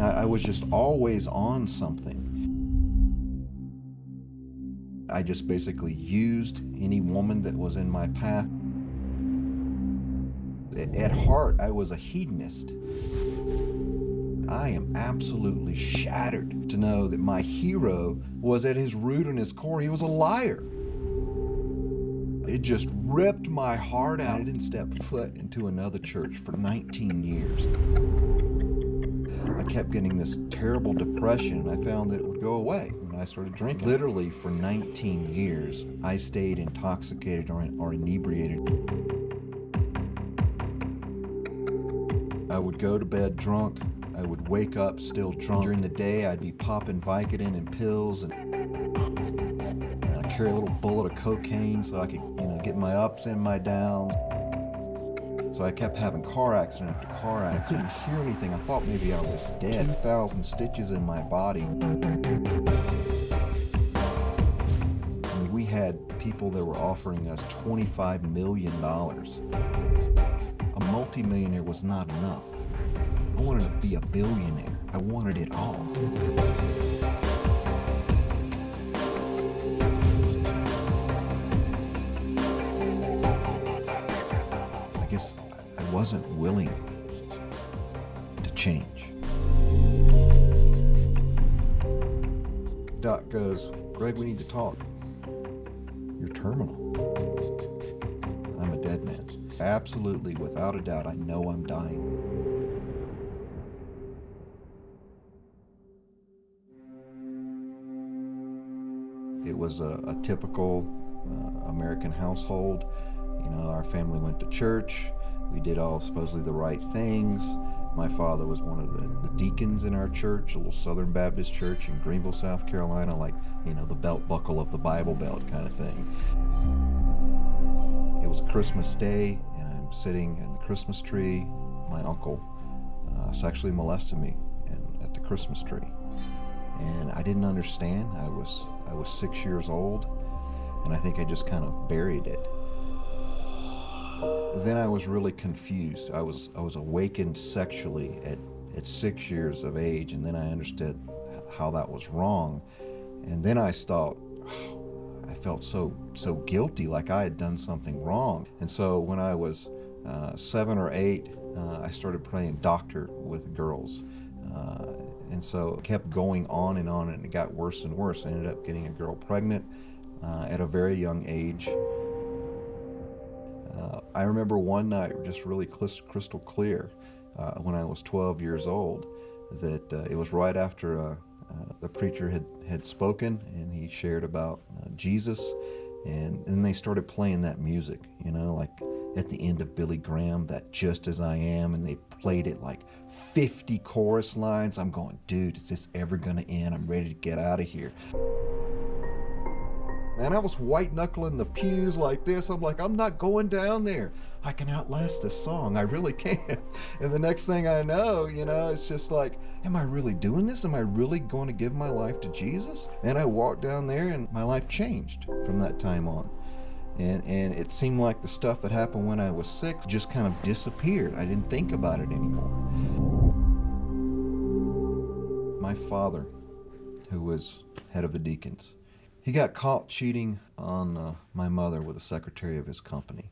I was just always on something. I just basically used any woman that was in my path. At heart, I was a hedonist. I am absolutely shattered to know that my hero was at his root and his core, he was a liar. It just ripped my heart out. I didn't step foot into another church for 19 years. I kept getting this terrible depression, and I found that it would go away when I started drinking. Literally for 19 years, I stayed intoxicated or inebriated. I would go to bed drunk. I would wake up still drunk. During the day, I'd be popping Vicodin and pills, and I'd carry a little bullet of cocaine so I could, get my ups and my downs. So I kept having car accident after car accident. I couldn't hear anything. I thought maybe I was dead. 2,000 stitches in my body. I mean, we had people that were offering us $25 million. A multimillionaire was not enough. I wanted to be a billionaire. I wanted it all. I guess I wasn't willing to change. Doc goes, "Greg, we need to talk. You're terminal." I'm a dead man. Absolutely, without a doubt, I know I'm dying. It was a typical American household. Our family went to church. We did all supposedly the right things. My father was one of the deacons in our church, a little Southern Baptist church in Greenville, South Carolina, like, the belt buckle of the Bible Belt kind of thing. It was a Christmas day, and I'm sitting in the Christmas tree. My uncle sexually molested me at the Christmas tree. And I didn't understand. I was 6 years old, and I think I just kind of buried it. Then I was really confused. I was awakened sexually at 6 years of age, and then I understood how that was wrong. And then I thought, I felt so guilty, like I had done something wrong. And so when I was 7 or 8, I started playing doctor with girls. And so it kept going on, and it got worse and worse. I ended up getting a girl pregnant at a very young age. I remember one night, just really crystal clear, when I was 12 years old, that it was right after the preacher had spoken, and he shared about Jesus, and then they started playing that music, like at the end of Billy Graham, that "Just As I Am," and they played it like 50 chorus lines. I'm going, dude, is this ever gonna end? I'm ready to get out of here. Man, I was white-knuckling the pews like this. I'm like, I'm not going down there. I can outlast this song. I really can. And the next thing I know, it's just like, am I really doing this? Am I really going to give my life to Jesus? And I walked down there, and my life changed from that time on. And it seemed like the stuff that happened when I was 6 just kind of disappeared. I didn't think about it anymore. My father, who was head of the deacons, he got caught cheating on my mother with a secretary of his company.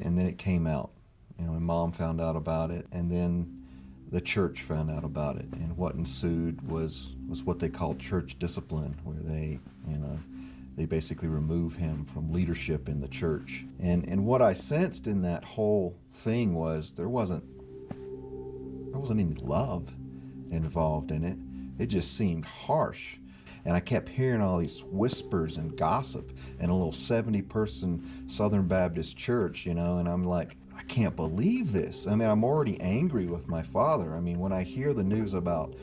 And then it came out. My mom found out about it, and then the church found out about it. And what ensued was what they called church discipline, where they basically remove him from leadership in the church. And what I sensed in that whole thing was there wasn't any love involved in it. It just seemed harsh. And I kept hearing all these whispers and gossip in a little 70-person Southern Baptist church, and I'm like, I can't believe this. I mean, I'm already angry with my father. I mean, when I hear the news about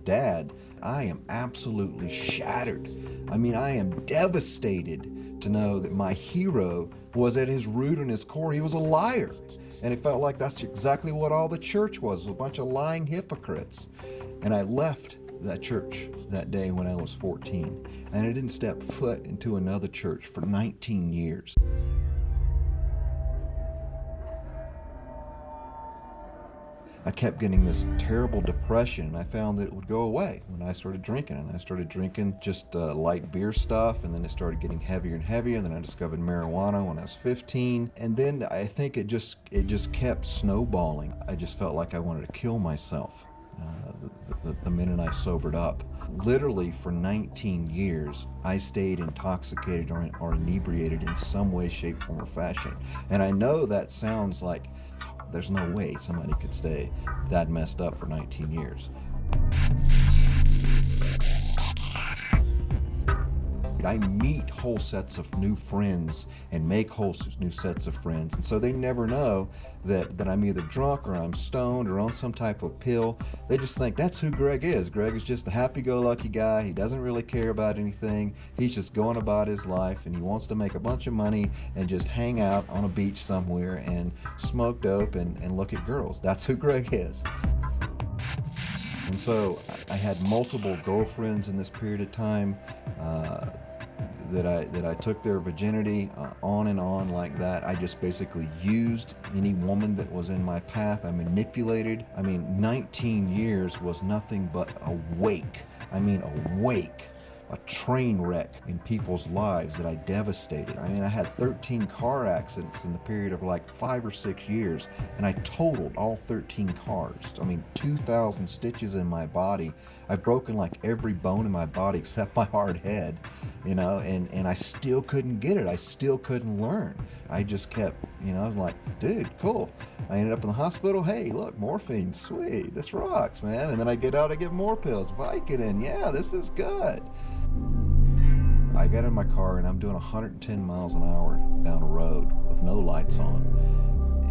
Dad, I am absolutely shattered. I mean, I am devastated to know that my hero was at his root and his core, he was a liar. And it felt like that's exactly what all the church was, a bunch of lying hypocrites. And I left that church that day when I was 14, and I didn't step foot into another church for 19 years. I kept getting this terrible depression, and I found that it would go away when I started drinking. And I started drinking just light beer stuff, and then it started getting heavier and heavier. And then I discovered marijuana when I was 15, and then I think it just kept snowballing. I just felt like I wanted to kill myself the minute I sobered up. Literally for 19 years, I stayed intoxicated or inebriated in some way, shape, form, or fashion. And I know that sounds like there's no way somebody could stay that messed up for 19 years. I meet whole sets of new friends and make whole new sets of friends, and so they never know that I'm either drunk or I'm stoned or on some type of pill. They just think that's who Greg is. Greg is just a happy-go-lucky guy. He doesn't really care about anything. He's just going about his life, and he wants to make a bunch of money and just hang out on a beach somewhere and smoke dope and look at girls. That's who Greg is. And so I had multiple girlfriends in this period of time that I took their virginity on and on like that. I just basically used any woman that was in my path. I manipulated. 19 years was nothing but a wake. A train wreck in people's lives that I devastated. I had 13 car accidents in the period of like 5 or 6 years, and I totaled all 13 cars. 2,000 stitches in my body. I've broken like every bone in my body except my hard head, and I still couldn't get it. I still couldn't learn. I just kept, I was like, dude, cool. I ended up in the hospital. Hey, look, morphine, sweet, this rocks, man. And then I get out, I get more pills, Vicodin, yeah, this is good. I got in my car and I'm doing 110 miles an hour down a road with no lights on.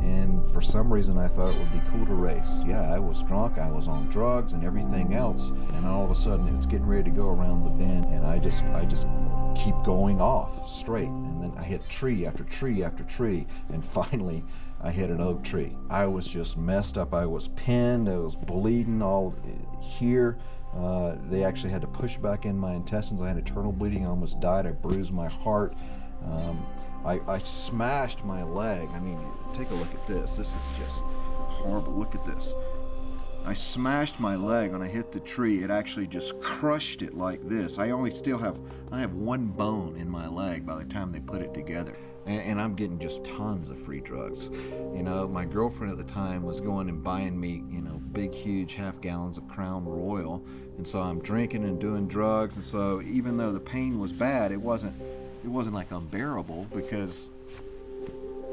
And for some reason I thought it would be cool to race. Yeah, I was drunk, I was on drugs and everything else. And all of a sudden it's getting ready to go around the bend, and I just keep going off straight. And then I hit tree after tree after tree, and finally I hit an oak tree. I was just messed up. I was pinned, I was bleeding all here. They actually had to push back in my intestines. I had internal bleeding. I almost died. I bruised my heart. I smashed my leg. Take a look at this. This is just horrible. Look at this. I smashed my leg when I hit the tree. It actually just crushed it like this. I have one bone in my leg by the time they put it together. And I'm getting just tons of free drugs. My girlfriend at the time was going and buying me, big, huge half gallons of Crown Royal. And so I'm drinking and doing drugs. And so even though the pain was bad, it wasn't like unbearable because,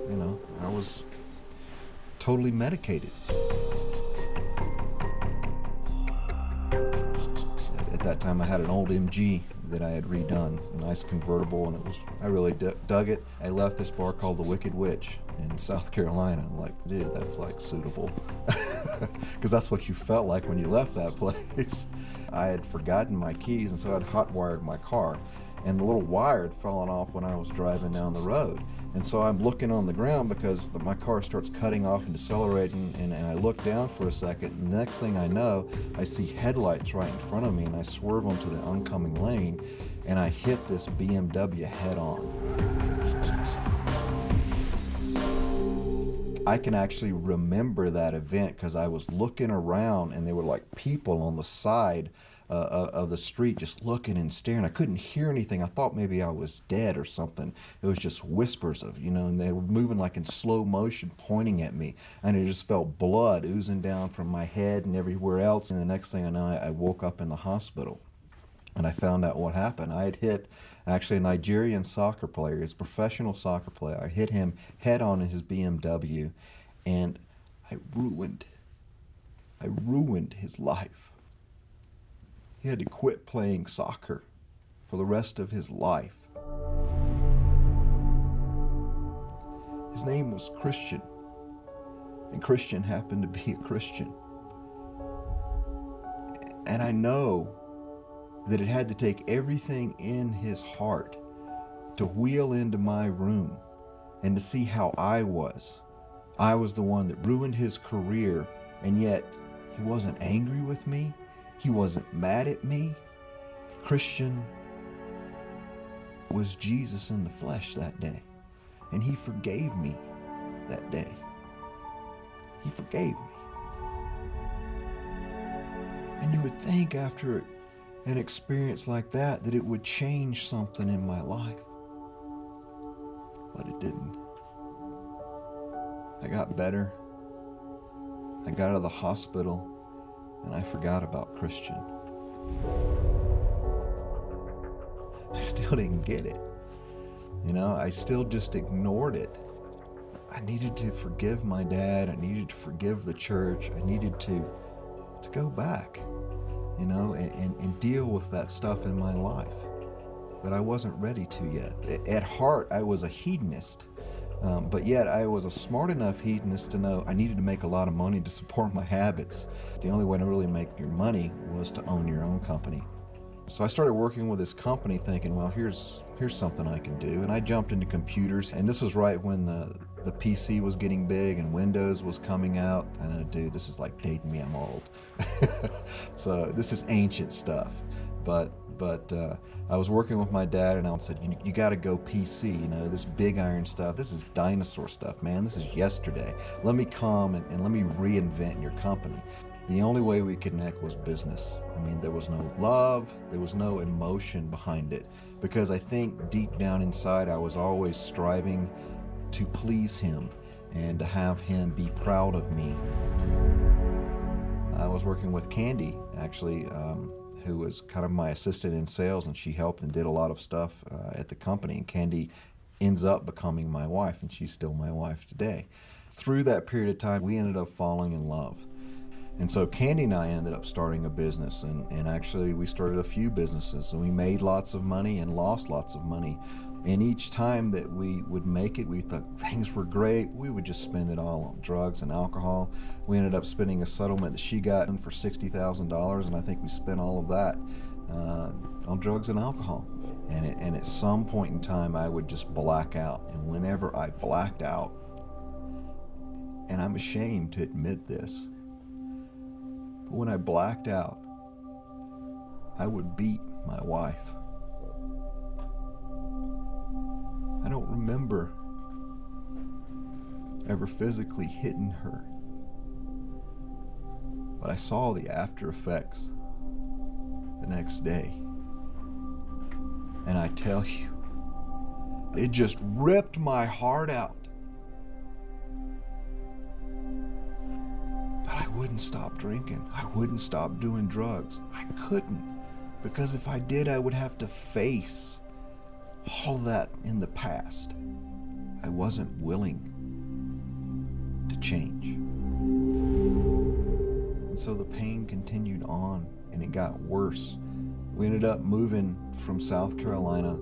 I was totally medicated. At that time, I had an old MG that I had redone, a nice convertible, and I really dug it. I left this bar called the Wicked Witch in South Carolina. I'm like, dude, that's like suitable. Because that's what you felt like when you left that place. I had forgotten my keys, and so I'd hot-wired my car. And the little wire had fallen off when I was driving down the road. And so I'm looking on the ground because my car starts cutting off and decelerating, and I look down for a second, and the next thing I know, I see headlights right in front of me, and I swerve onto the oncoming lane, and I hit this BMW head on. I can actually remember that event because I was looking around, and there were like people on the side of the street just looking and staring. I couldn't hear anything. I thought maybe I was dead or something. It was just whispers of, and they were moving like in slow motion, pointing at me. And I just felt blood oozing down from my head and everywhere else. And the next thing I know, I woke up in the hospital. And I found out what happened. I had hit actually a Nigerian soccer player. He's a professional soccer player. I hit him head on in his BMW, and I ruined his life. He had to quit playing soccer for the rest of his life. His name was Christian, and Christian happened to be a Christian. And I know that it had to take everything in his heart to wheel into my room and to see how I was. I was the one that ruined his career, and yet he wasn't angry with me. He wasn't mad at me. Christian was Jesus in the flesh that day, and he forgave me that day. He forgave me. And you would think after an experience like that it would change something in my life. But it didn't. I got better. I got out of the hospital, and I forgot about Christian. I still didn't get it. I still just ignored it. I needed to forgive my dad. I needed to forgive the church. I needed to go back, and deal with that stuff in my life. But I wasn't ready to yet. At heart, I was a hedonist. But yet I was a smart enough hedonist to know I needed to make a lot of money to support my habits. The only way to really make your money was to own your own company. So I started working with this company thinking, well, here's something I can do. And I jumped into computers, and this was right when the PC was getting big and Windows was coming out. I know, dude, this is like dating me, I'm old. So this is ancient stuff. But I was working with my dad, and I said, you got to go PC, this big iron stuff. This is dinosaur stuff, man. This is yesterday. Let me come and let me reinvent your company. The only way we could connect was business. There was no love, there was no emotion behind it, because I think deep down inside I was always striving to please him and to have him be proud of me. I was working with Candy, actually, who was kind of my assistant in sales, and she helped and did a lot of stuff at the company. And Candy ends up becoming my wife, and she's still my wife today. Through that period of time, we ended up falling in love. And so Candy and I ended up starting a business, and actually we started a few businesses, and we made lots of money and lost lots of money. And each time that we would make it, we thought things were great. We would just spend it all on drugs and alcohol. We ended up spending a settlement that she got for $60,000, and I think we spent all of that on drugs and alcohol. And at some point in time, I would just black out. And whenever I blacked out, and I'm ashamed to admit this, but when I blacked out, I would beat my wife. I don't remember ever physically hitting her, but I saw the after effects the next day. And I tell you, it just ripped my heart out. But I wouldn't stop drinking. I wouldn't stop doing drugs. I couldn't, because if I did, I would have to face all that in the past. I wasn't willing to change. And so the pain continued on, and it got worse. We ended up moving from South Carolina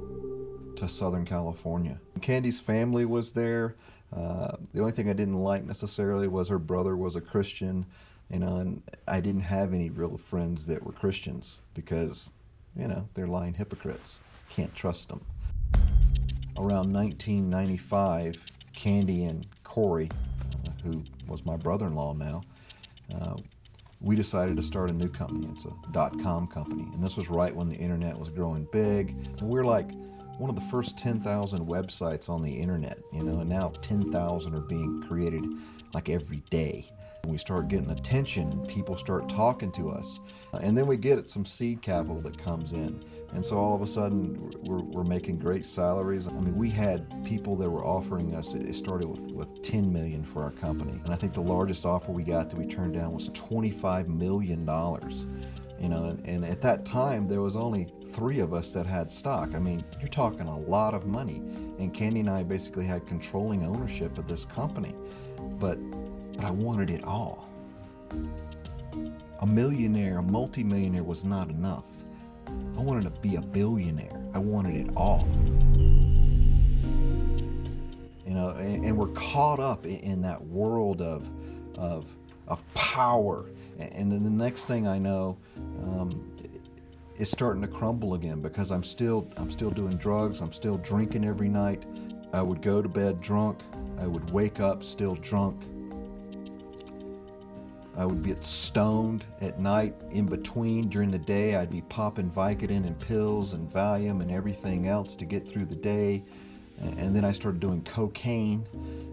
to Southern California. Candy's family was there. The only thing I didn't like necessarily was her brother was a Christian, and I didn't have any real friends that were Christians because, they're lying hypocrites. Can't trust them. Around 1995, Candy and Corey, who was my brother-in-law now, we decided to start a new company. It's a .com company, and this was right when the internet was growing big, and we were like one of the first 10,000 websites on the internet, and now 10,000 are being created like every day. And we start getting attention, and people start talking to us, and then we get some seed capital that comes in. And so all of a sudden, we're making great salaries. We had people that were offering us, it started with $10 million for our company. And I think the largest offer we got that we turned down was $25 million. And at that time, there was only 3 of us that had stock. You're talking a lot of money. And Candy and I basically had controlling ownership of this company. But I wanted it all. A millionaire, a multimillionaire was not enough. I wanted to be a billionaire. I wanted it all. And we're caught up in that world of power. And then the next thing I know, it's starting to crumble again because I'm still doing drugs. I'm still drinking every night. I would go to bed drunk. I would wake up still drunk. I would get stoned at night. In between, during the day, I'd be popping Vicodin and pills and Valium and everything else to get through the day. And then I started doing cocaine,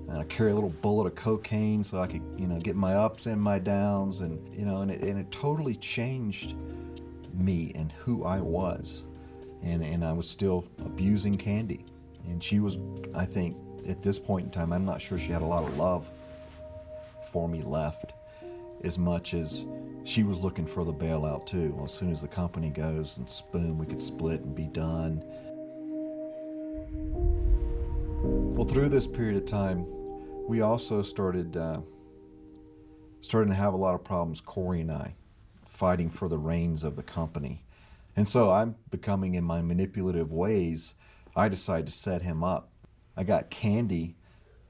and I carry a little bullet of cocaine so I could, get my ups and my downs, and it totally changed me and who I was. And I was still abusing Candy. And she was, I think, at this point in time, I'm not sure she had a lot of love for me left, as much as she was looking for the bailout too. Well, as soon as the company goes, and boom, we could split and be done. Well, through this period of time, we also started to have a lot of problems, Corey and I, fighting for the reins of the company. And so I'm becoming, in my manipulative ways, I decided to set him up. I got Candy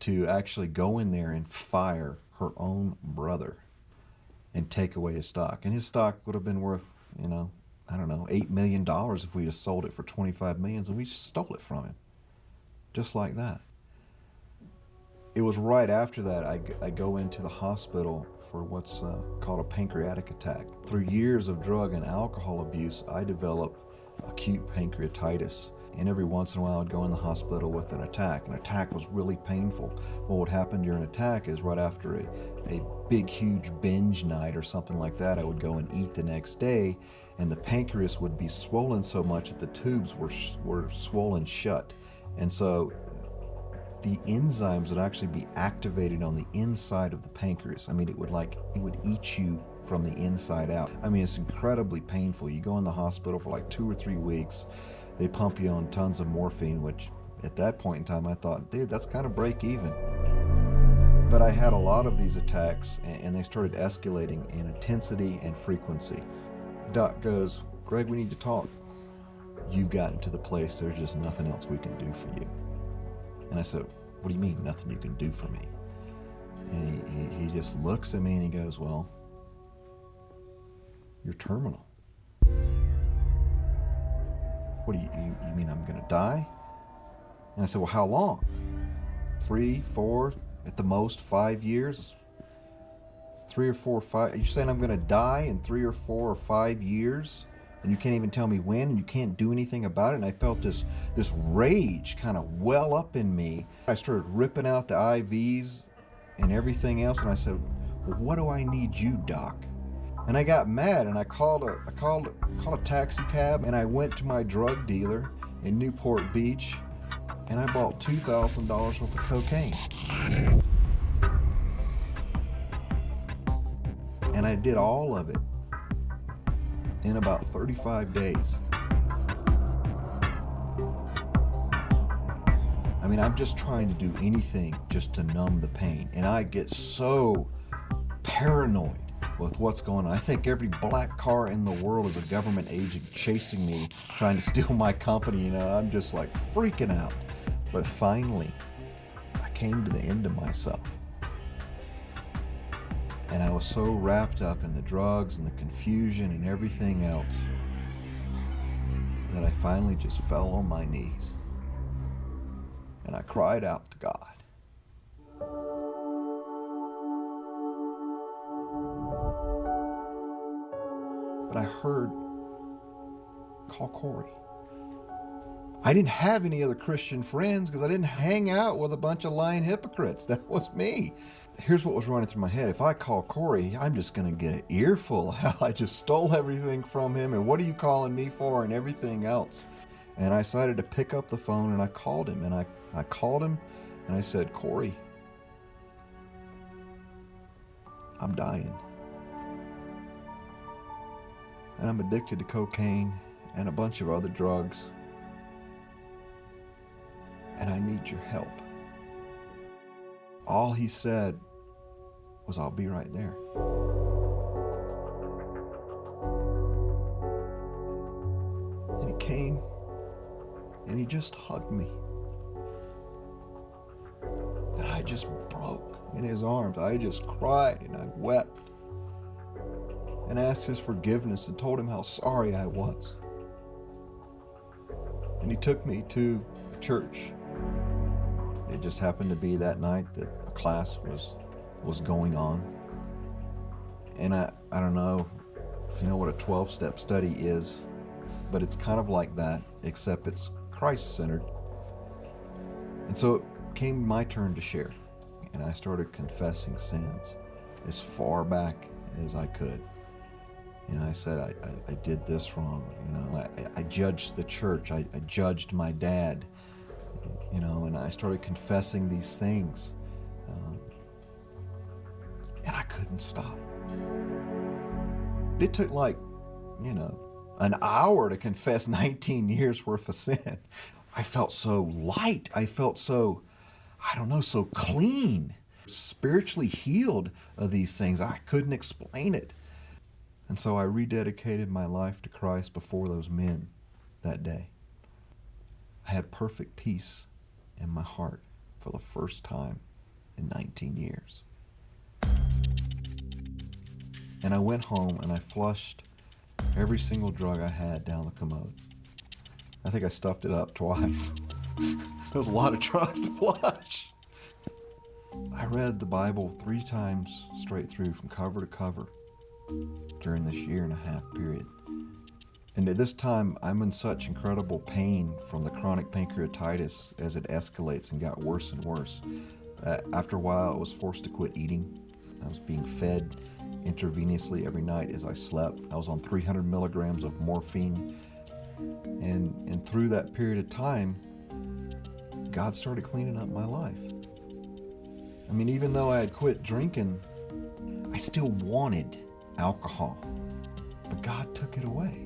to actually go in there and fire her own brother and take away his stock. And his stock would have been worth, I don't know, $8 million if we just sold it for $25 million, and we stole it from him. Just like that. It was right after that I go into the hospital for what's called a pancreatic attack. Through years of drug and alcohol abuse, I developed acute pancreatitis. And every once in a while I'd go in the hospital with an attack. An attack was really painful. Well, what happened during an attack is right after a big, huge binge night or something like that, I would go and eat the next day, and the pancreas would be swollen so much that the tubes were swollen shut. And so the enzymes would actually be activated on the inside of the pancreas. I mean, it would eat you from the inside out. I mean, it's incredibly painful. You go in the hospital for like 2 or 3 weeks. They pump you on tons of morphine, which at that point in time I thought, dude, that's kind of break even. But I had a lot of these attacks, and they started escalating in intensity and frequency. Doc goes, Greg, we need to talk. You've gotten to the place, there's just nothing else we can do for you. And I said, what do you mean, nothing you can do for me? And he just looks at me and he goes, well, you're terminal. What do you mean I'm gonna die? And I said, well, how long? 3, 4, at the most 5 years? 3 or 4 or 5, you're saying I'm gonna die in 3 or 4 or 5 years? And you can't even tell me when, and you can't do anything about it? And I felt this rage kind of well up in me. I started ripping out the IVs and everything else, and I said, well, what do I need you, Doc? And I got mad, and I called a taxi cab, and I went to my drug dealer in Newport Beach, and I bought $2,000 worth of cocaine. And I did all of it in about 35 days. I mean, I'm just trying to do anything just to numb the pain. And I get so paranoid with what's going on. I think every black car in the world is a government agent chasing me, trying to steal my company. I'm just like freaking out. But finally, I came to the end of myself. And I was so wrapped up in the drugs and the confusion and everything else that I finally just fell on my knees. And I cried out to God. But I heard, call Corey. I didn't have any other Christian friends because I didn't hang out with a bunch of lying hypocrites. That was me. Here's what was running through my head. If I call Corey, I'm just going to get an earful of how I just stole everything from him, and what are you calling me for, and everything else. And I decided to pick up the phone, and I called him, and I called him, and I said, Corey, I'm dying. And I'm addicted to cocaine and a bunch of other drugs. And I need your help. All he said was, I'll be right there. And he came and he just hugged me. And I just broke in his arms. I just cried and I wept and asked his forgiveness and told him how sorry I was. And he took me to a church. It just happened to be that night that a class was going on. And I don't know if you know what a 12-step study is, but it's kind of like that, except it's Christ-centered. And so it came my turn to share. And I started confessing sins as far back as I could. I said, I did this wrong. I judged the church. I judged my dad. And I started confessing these things. And I couldn't stop. It took an hour to confess 19 years worth of sin. I felt so light. I felt so, so clean, spiritually healed of these things. I couldn't explain it. And so I rededicated my life to Christ before those men that day. I had perfect peace in my heart for the first time in 19 years. And I went home and I flushed every single drug I had down the commode. I think I stuffed it up twice. There was a lot of drugs to flush. I read the Bible 3 times straight through from cover to cover during this 1.5 year period. And at this time, I'm in such incredible pain from the chronic pancreatitis as it escalates and got worse and worse. After a while, I was forced to quit eating. I was being fed intravenously every night as I slept. I was on 300 milligrams of morphine. And through that period of time, God started cleaning up my life. Even though I had quit drinking, I still wanted alcohol, but God took it away.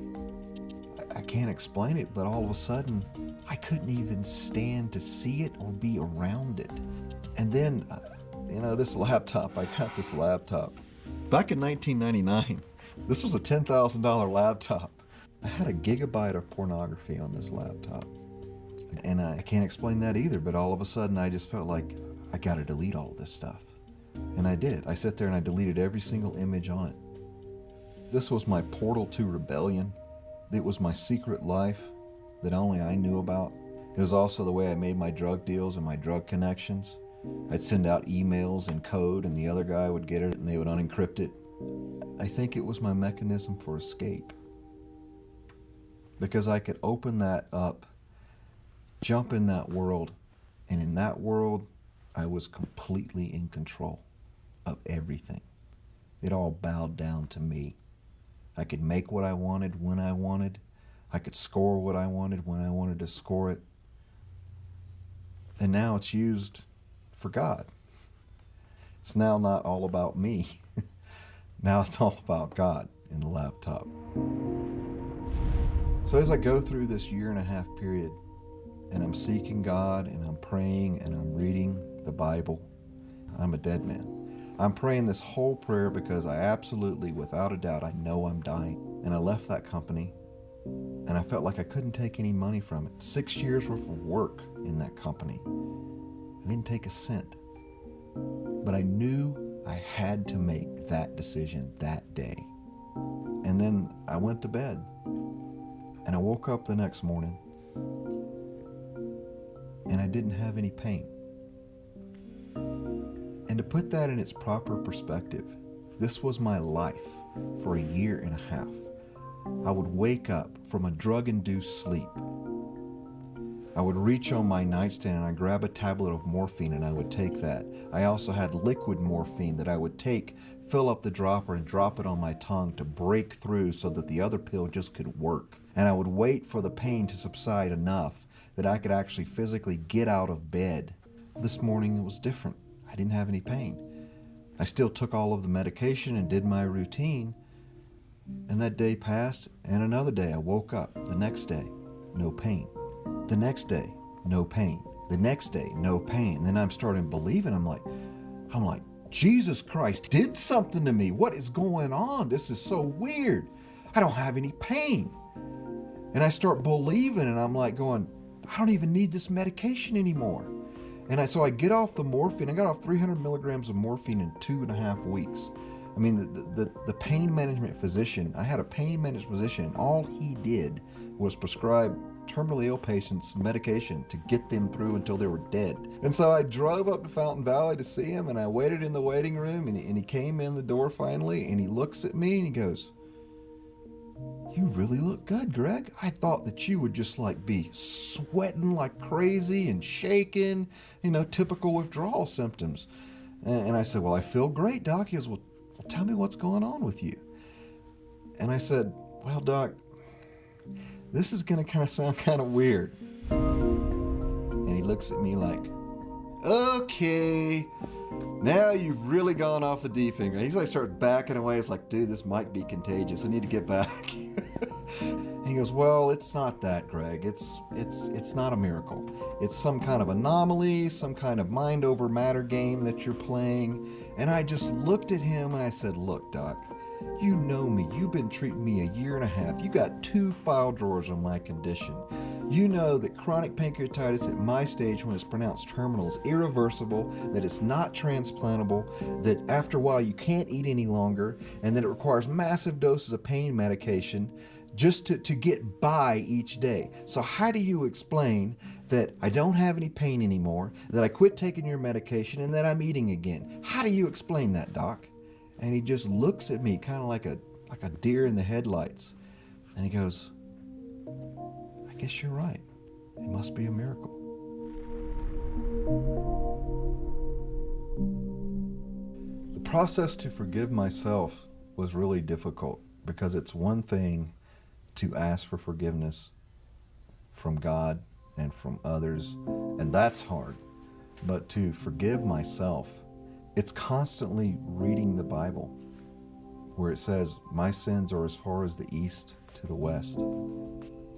I can't explain it, but all of a sudden, I couldn't even stand to see it or be around it. And then, this laptop, I got this laptop. Back in 1999, this was a $10,000 laptop. I had 1 gigabyte of pornography on this laptop. And I can't explain that either, but all of a sudden I just felt like I gotta delete all of this stuff. And I did. I sat there and I deleted every single image on it. This was my portal to rebellion. It was my secret life that only I knew about. It was also the way I made my drug deals and my drug connections. I'd send out emails in code and the other guy would get it and they would unencrypt it. I think it was my mechanism for escape. Because I could open that up, jump in that world, and in that world, I was completely in control of everything. It all bowed down to me. I could make what I wanted when I wanted. I could score what I wanted when I wanted to score it. And now it's used for God. It's now not all about me. Now it's all about God in the laptop. So as I go through this 1.5 year period, and I'm seeking God, and I'm praying, and I'm reading the Bible, I'm a dead man. I'm praying this whole prayer because I absolutely, without a doubt, I know I'm dying. And I left that company, and I felt like I couldn't take any money from it. 6 years worth of work in that company. I didn't take a cent. But I knew I had to make that decision that day. And then I went to bed. And I woke up the next morning, and I didn't have any pain. And to put that in its proper perspective, this was my life for 1.5 years. I would wake up from a drug-induced sleep. I would reach on my nightstand and I'd grab a tablet of morphine and I would take that. I also had liquid morphine that I would take, fill up the dropper and drop it on my tongue to break through so that the other pill just could work. And I would wait for the pain to subside enough that I could actually physically get out of bed. This morning it was different. I didn't have any pain. I still took all of the medication and did my routine. And that day passed, and another day I woke up. The next day, no pain. The next day, no pain. The next day, no pain. Then I'm starting believing. I'm like, Jesus Christ did something to me. What is going on? This is so weird. I don't have any pain. And I start believing, and I'm like going, I don't even need this medication anymore. And so I get off the morphine. I got off 300 milligrams of morphine in 2.5 weeks. I mean, the pain management physician, I had a pain management physician, and all he did was prescribe terminally ill patients medication to get them through until they were dead. And so I drove up to Fountain Valley to see him, and I waited in the waiting room, and he came in the door finally, and he looks at me and he goes, "You really look good, Greg. I thought that you would just like be sweating like crazy and shaking, typical withdrawal symptoms." And I said, "Well, I feel great, Doc." He goes, well, tell me what's going on with you. And I said, "Well, Doc, this is going to kind of sound kind of weird." And he looks at me like, "Okay, now you've really gone off the deep end." He's like, start backing away. It's like, "Dude, this might be contagious. I need to get back." And he goes, "Well, it's not that, Greg. It's not a miracle. It's some kind of anomaly, some kind of mind over matter game that you're playing." And I just looked at him and I said, "Look, Doc, you know me. You've been treating me a year and a half. You got 2 file drawers on my condition. You know that chronic pancreatitis at my stage, when it's pronounced terminal, is irreversible, that it's not transplantable, that after a while you can't eat any longer, and that it requires massive doses of pain medication just to get by each day. So how do you explain that I don't have any pain anymore, that I quit taking your medication, and that I'm eating again? How do you explain that, Doc?" And he just looks at me kind of like a deer in the headlights. And he goes, "I guess you're right. It must be a miracle." The process to forgive myself was really difficult, because it's one thing to ask for forgiveness from God and from others, and that's hard. But to forgive myself, it's constantly reading the Bible, where it says, "My sins are as far as the east to the west,"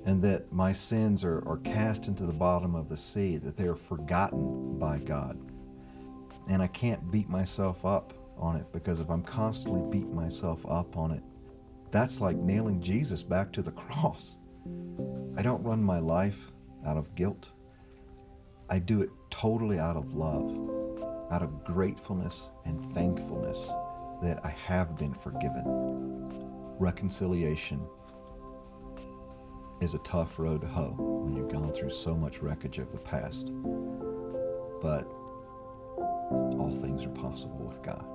and that my sins are cast into the bottom of the sea, that they are forgotten by God. And I can't beat myself up on it, because if I'm constantly beating myself up on it, that's like nailing Jesus back to the cross. I don't run my life out of guilt. I do it totally out of love, out of gratefulness and thankfulness that I have been forgiven. Reconciliation is a tough road to hoe when you've gone through so much wreckage of the past. But all things are possible with God.